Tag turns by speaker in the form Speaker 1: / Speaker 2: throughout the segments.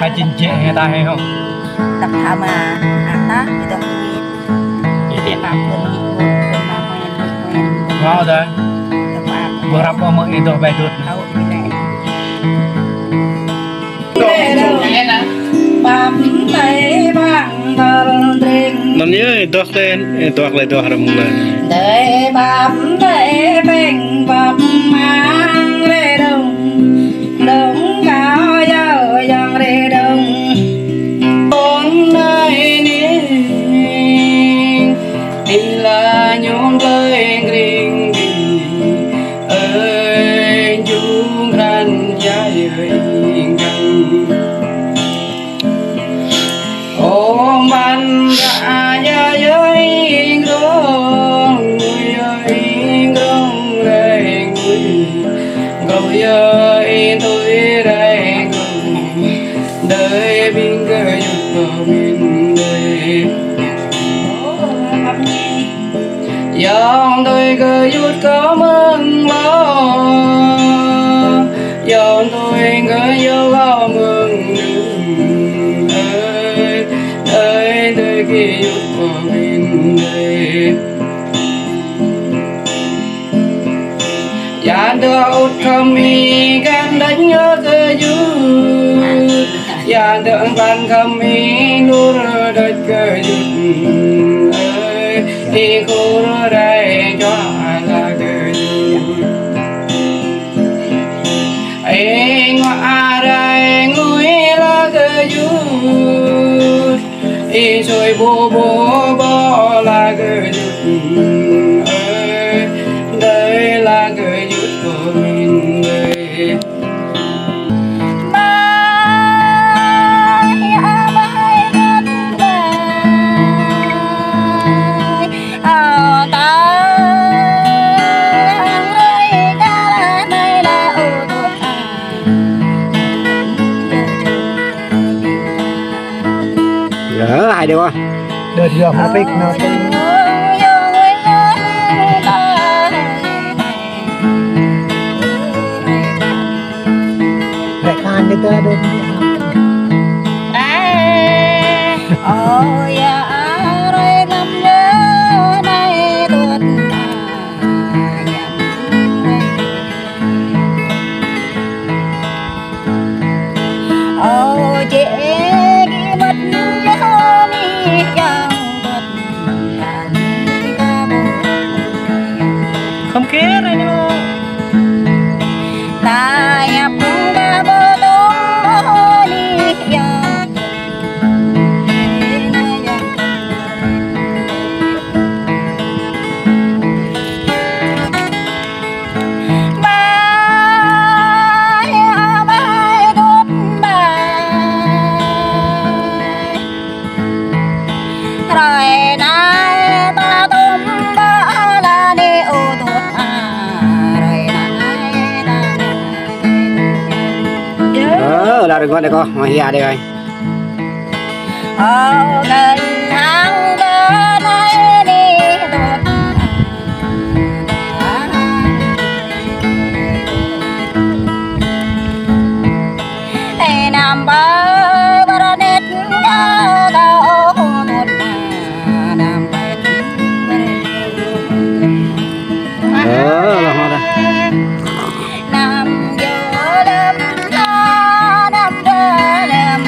Speaker 1: hai chín chị hay ta hay không
Speaker 2: tập thà mà ta thì đâu biết để làm con mà quen
Speaker 1: ngon rồi vừaรับqua mọi đồ về được
Speaker 2: bám tay bằng tần tình
Speaker 1: nó nhớ toạc tên toạc lại toạc ra một lần
Speaker 2: để bám tay bên bọc mang về đông đông cao giờ dòng đi đông bốn nơi ní đi là nhung lên riêng đi ơi dung khăn trái ơi ôm ban ra nhớ dưới rong đây người ơi tôi đây đời bình cơ dục mình đời dòng tôi cơ dục có mừng lo dòng tôi cơ dục có mừng đời kia dục của mình đời dạ đưa út không y gan đánh nhớ cơ dục dạ đưa văn không y luôn đất cơ dục thì cô nó đây cho là cơ dục ấy ngoại đây ngồi là cơ dục ý rồi bố bố là cơ dục đây là cơ dục của mình đây
Speaker 3: ai được không?
Speaker 1: đợt giờ mà biết nó
Speaker 3: lại ăn đi tới được
Speaker 2: ôi rồi năm nhớ nay tuột ôi chị mất nhớ mi chẳng
Speaker 1: không kia này nữa
Speaker 2: ta nhập ra bơ tố đi chẳng rồi nay ta tung ba la đi ô tuột rồi nay
Speaker 3: là được con đây con mà hia đây rồi
Speaker 2: gần hàng cơ nay đi tuột để nằm bờ nét cao tuột nằm
Speaker 3: là hoa đây
Speaker 2: nằm vô đêm nằm ra đêm nằm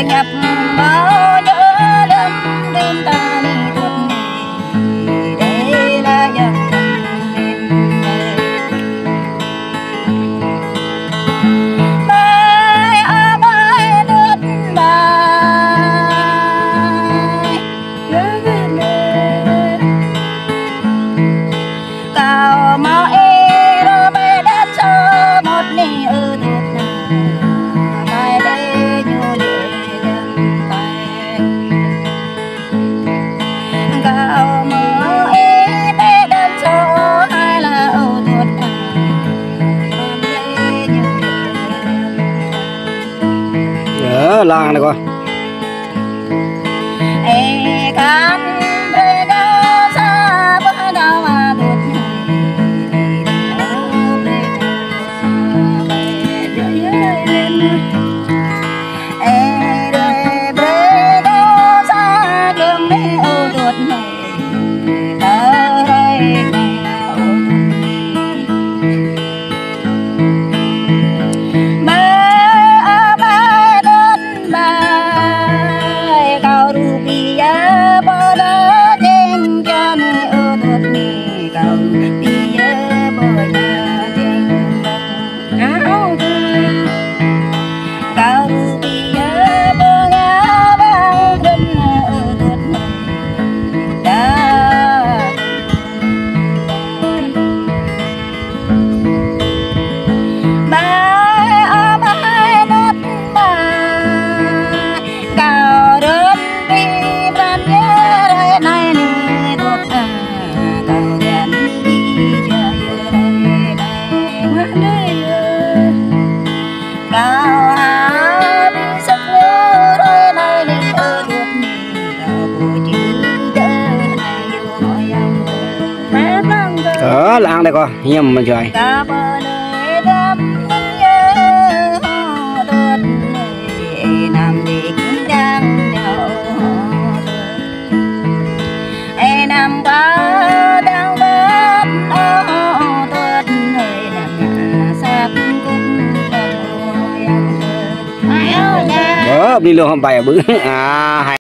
Speaker 4: nhập bao nhớ đêm đêm ta đi tuột đây là dòng
Speaker 3: làng này coi ở làng đây coi nhầm mà trời đi luôn không bài bữa à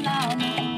Speaker 4: nào